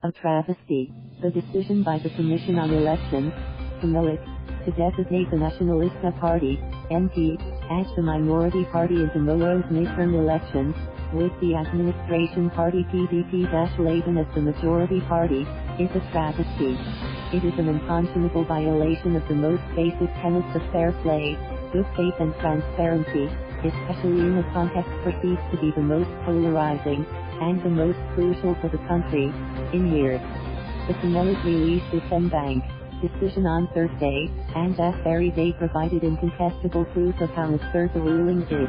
A travesty. The decision by the Commission on Elections, COMELEC, to designate the Nacionalista Party, NP, as the minority party in tomorrow's midterm elections, with the administration party PDP-11 as the majority party, is a travesty. It is an unconscionable violation of the most basic tenets of fair play, good faith and transparency, especially in a context perceived to be the most polarizing, and the most crucial for the country, in years. The COMELEC released its bank decision on Thursday, and that very day provided incontestable proof of how absurd the ruling is.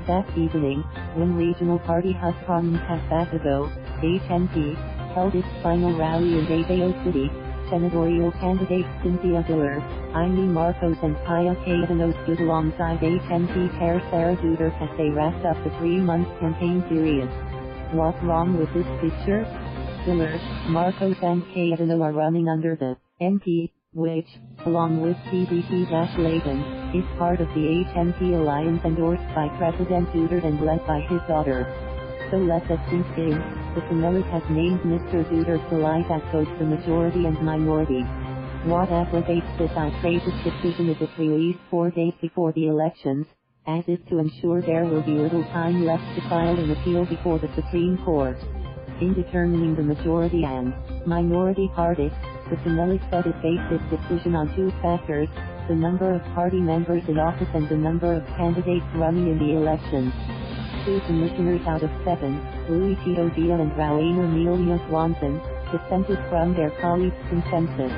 That evening, when regional party Husqvarna Pasbago, HNP, held its final rally in Davao City, senatorial candidates Cynthia Diller, Amy Marcos and Pia Cayetano stood alongside HNP Chair Sara Duterte as they wrapped up the 3-month campaign period. What's wrong with this picture? Diller, Marcos and Cayetano are running under the NP, which, along with PDP-11, is part of the HNP alliance endorsed by President Duterte and led by his daughter. So let us sink in, the COMELEC has named Mr. Duterte to light at both the majority and minority. What aggravates this outrageous decision is its release 4 days before the elections, as if to ensure there will be little time left to file an appeal before the Supreme Court. In determining the majority and minority parties, the COMELEC said it based its decision on 2 factors, the number of party members in office and the number of candidates running in the elections. 2 commissioners out of 7, Luis Tito Dia and Raul Emilio Swanson, dissented from their colleagues' consensus.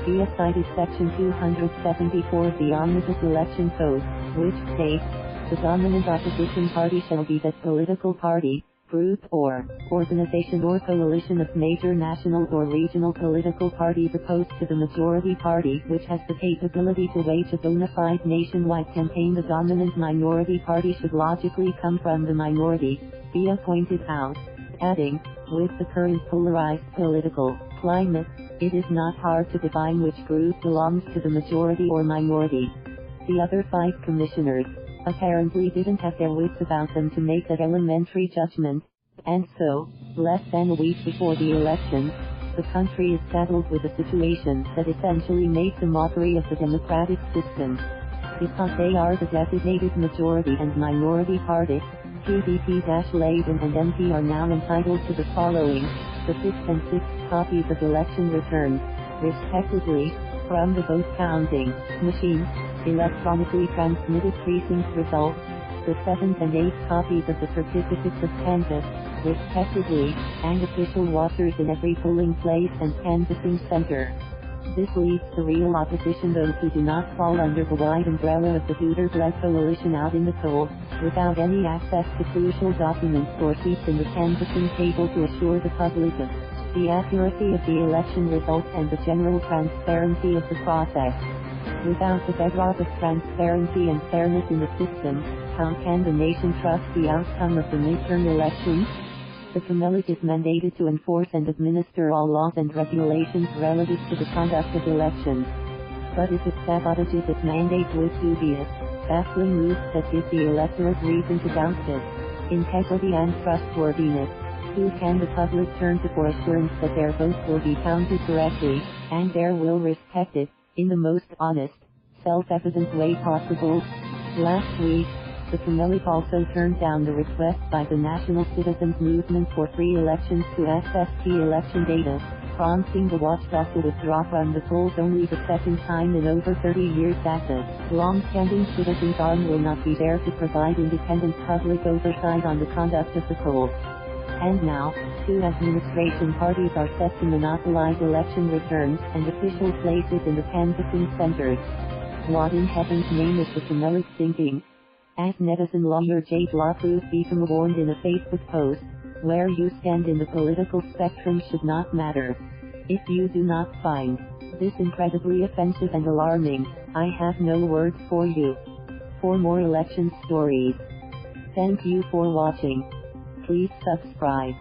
Dia cited Section 274 of the Omnibus Election Code, which states, the dominant opposition party shall be that political party, group or organization or coalition of major national or regional political parties opposed to the majority party which has the capability to wage a bona fide nationwide campaign. The dominant minority party should logically come from the minority, Villa pointed out, adding, with the current polarized political climate, it is not hard to define which group belongs to the majority or minority. The other 5 commissioners apparently didn't have their wits about them to make that elementary judgment, and so, less than a week before the elections, the country is saddled with a situation that essentially makes a mockery of the democratic system. Because they are the designated majority and minority parties, PDP-11 and NP are now entitled to the following, the 5th and 6th copies of election returns, respectively, from the vote counting machines, electronically transmitted precinct results, the 7th and 8th copies of the certificates of canvass, respectively, and official watchers in every polling place and canvassing center. This leaves the real opposition, those who do not fall under the wide umbrella of the Duterte-led coalition, out in the cold, without any access to crucial documents or seats in the canvassing table to assure the public of the accuracy of the election results and the general transparency of the process. Without the bedrock of transparency and fairness in the system, how can the nation trust the outcome of the midterm elections? The COMELEC is mandated to enforce and administer all laws and regulations relative to the conduct of elections. But if it sabotages its mandate with dubious, baffling moves that give the electorate reason to doubt its integrity and trustworthiness, who can the public turn to for assurance that their votes will be counted correctly, and their will respected, in the most honest, self-evident way possible? Last week, the COMELEC also turned down the request by the National Citizens Movement for free elections to access key election data, prompting the watchdog to withdraw from the polls only the 2nd time in over 30 years that the long-standing citizens' arm will not be there to provide independent public oversight on the conduct of the polls. And now, 2 administration parties are set to monopolize election returns and official places in the canvassing centers. What in heaven's name is the COMELEC thinking? As netizen lawyer Jade LaCruz Beacom warned in a Facebook post, where you stand in the political spectrum should not matter. If you do not find this incredibly offensive and alarming, I have no words for you. For more election stories, thank you for watching. Please subscribe.